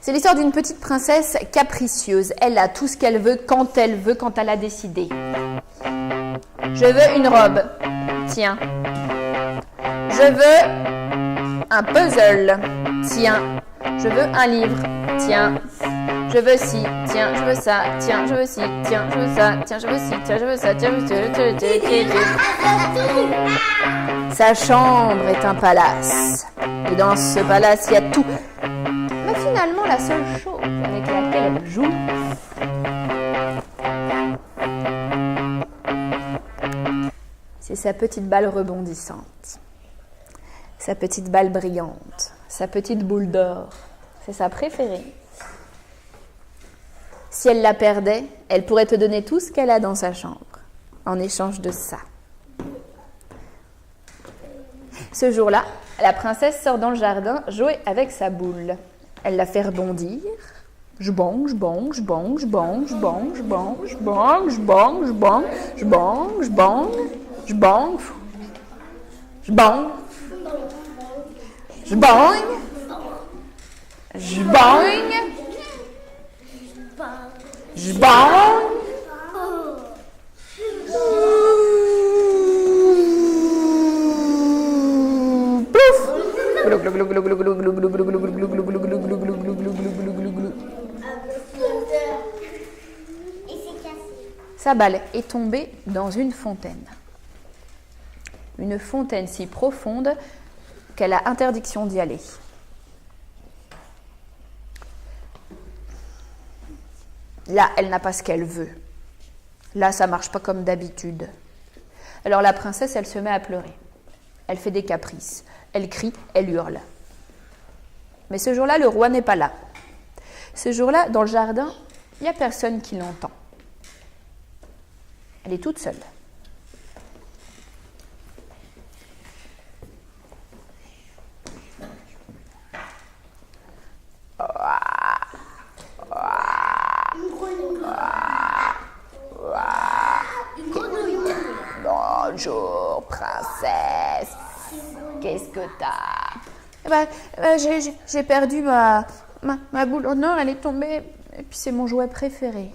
C'est l'histoire d'une petite princesse capricieuse. Elle a tout ce qu'elle veut, quand elle a décidé. Je veux une robe. Tiens. Je veux un puzzle. Tiens. Je veux un livre. Tiens. Je veux ci. Tiens, je veux ça. Tiens, je veux ci. Tiens, je veux ça. Tiens, je veux ci. Tiens, je veux ça. Tiens, je veux ça. Sa chambre est un palace. Et dans ce palace, il y a tout. Mais finalement, la seule chose avec laquelle elle joue, c'est sa petite balle rebondissante, sa petite balle brillante, sa petite boule d'or. C'est sa préférée. Si elle la perdait, elle pourrait te donner tout ce qu'elle a dans sa chambre, en échange de ça. Ce jour-là, la princesse sort dans le jardin jouer avec sa boule. Elle la fait rebondir. J'bang, j'bang, j'bang, j'bang, j'bang, j'bang, j'bang, j'bang, j'bang, j'bang, j'bang, j'bang, j'bang, j'bang, j'bang, j'bang. Sa balle est tombée dans une fontaine. Une fontaine si profonde qu'elle a interdiction d'y aller. Là, elle n'a pas ce qu'elle veut. Là, ça ne marche pas comme d'habitude. Alors la princesse, elle se met à pleurer. Elle fait des caprices. Elle crie, elle hurle. Mais ce jour-là, le roi n'est pas là. Ce jour-là, dans le jardin, il n'y a personne qui l'entend. Elle est toute seule. Bonjour, princesse. Qu'est-ce que t'as ? J'ai perdu ma boule en or, elle est tombée, et puis c'est mon jouet préféré.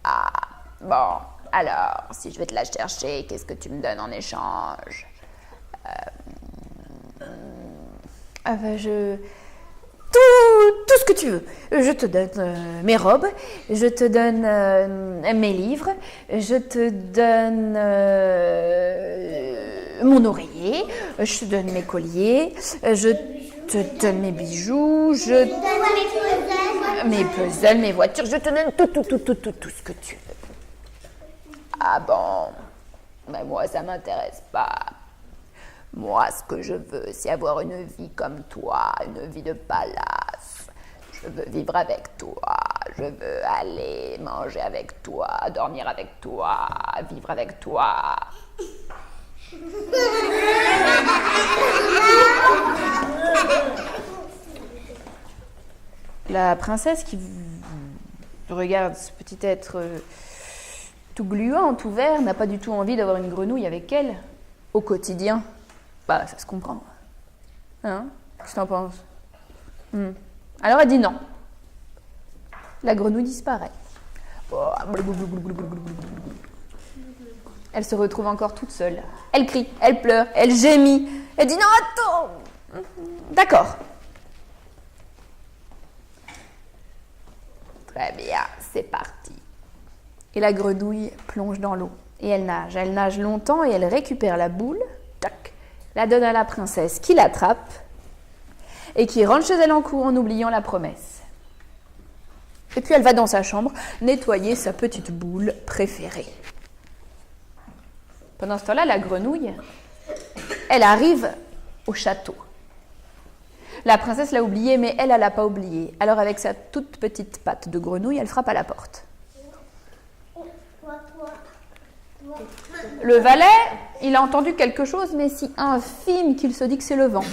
Ah, bon, alors, si je vais te la chercher, qu'est-ce que tu me donnes en échange ? Tout ce que tu veux. Je te donne mes robes, je te donne mes livres, je te donne mon oreiller, je te donne mes colliers, je te donne mes bijoux, mes puzzles, mes voitures, je te donne tout ce que tu veux. Ah bon, mais moi ça m'intéresse pas. Moi, ce que je veux, c'est avoir une vie comme toi, une vie de palace. Je veux vivre avec toi, je veux aller manger avec toi, dormir avec toi, vivre avec toi. La princesse qui regarde ce petit être tout gluant, tout vert, n'a pas du tout envie d'avoir une grenouille avec elle au quotidien. Bah, ça se comprend. Hein ? Qu'est-ce que t'en penses ? Alors elle dit non. La grenouille disparaît. Elle se retrouve encore toute seule. Elle crie, elle pleure, elle gémit. Elle dit non, attends. D'accord. Très bien, c'est parti. Et la grenouille plonge dans l'eau. Et elle nage. Elle nage longtemps et elle récupère la boule. Tac. La donne à la princesse qui l'attrape et qui rentre chez elle en courant en oubliant la promesse. Et puis elle va dans sa chambre nettoyer sa petite boule préférée. Pendant ce temps-là, la grenouille, elle arrive au château. La princesse l'a oublié, mais elle l'a pas oublié. Alors avec sa toute petite patte de grenouille, elle frappe à la porte. Le valet, il a entendu quelque chose, mais si infime qu'il se dit que c'est le vent.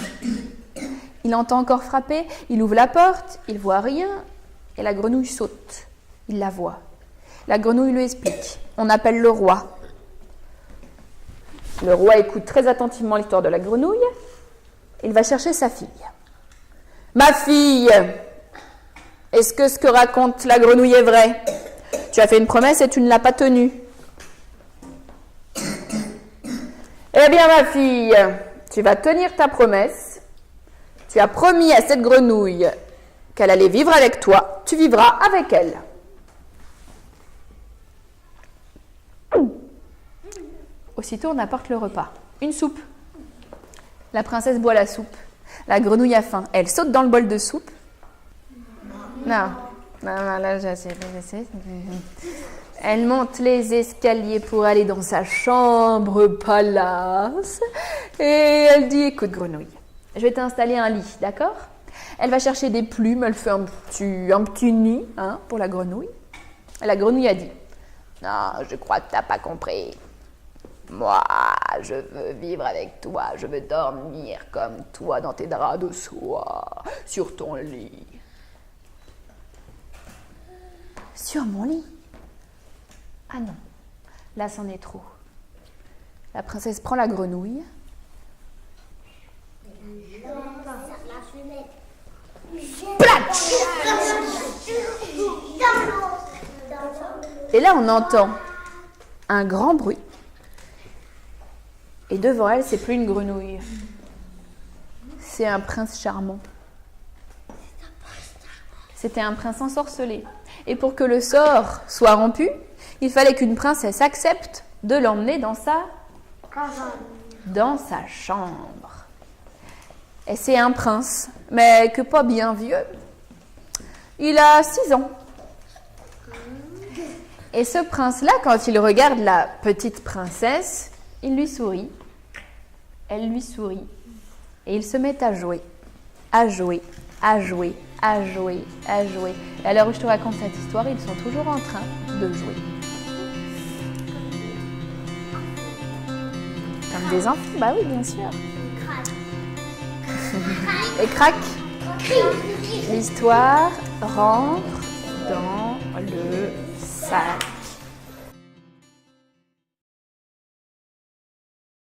Il entend encore frapper, il ouvre la porte, il voit rien, et la grenouille saute. Il la voit. La grenouille lui explique. On appelle le roi. Le roi écoute très attentivement l'histoire de la grenouille. Il va chercher sa fille. « Ma fille, Est-ce que ce que raconte la grenouille est vrai? Tu as fait une promesse et tu ne l'as pas tenue. Eh bien, ma fille, tu vas tenir ta promesse. Tu as promis à cette grenouille qu'elle allait vivre avec toi. Tu vivras avec elle. Aussitôt, on apporte le repas. Une soupe. La princesse boit la soupe. La grenouille a faim. Elle saute dans le bol de soupe. Non, là, j'essaie. Elle monte les escaliers pour aller dans sa chambre palace. Et elle dit, écoute grenouille, je vais t'installer un lit, d'accord? Elle va chercher des plumes, elle fait un petit nid pour la grenouille. Et la grenouille a dit, non, je crois que tu n'as pas compris. Moi, je veux vivre avec toi, je veux dormir comme toi dans tes draps de soie, sur ton lit. Sur mon lit? Ah non, là c'en est trop. La princesse prend la grenouille. Platch! Et là on entend un grand bruit. Et devant elle, c'est plus une grenouille. C'est un prince charmant. C'était un prince ensorcelé. Et pour que le sort soit rompu, il fallait qu'une princesse accepte de l'emmener dans sa chambre. Et c'est un prince, mais que pas bien vieux. Il a 6 ans. Et ce prince-là, quand il regarde la petite princesse, il lui sourit. Elle lui sourit. Et ils se mettent à jouer. À jouer, à jouer, à jouer, à jouer. Et à l'heure où je te raconte cette histoire, ils sont toujours en train de jouer. Comme des enfants, bah oui, bien sûr. Et crac, l'histoire rentre dans le sac.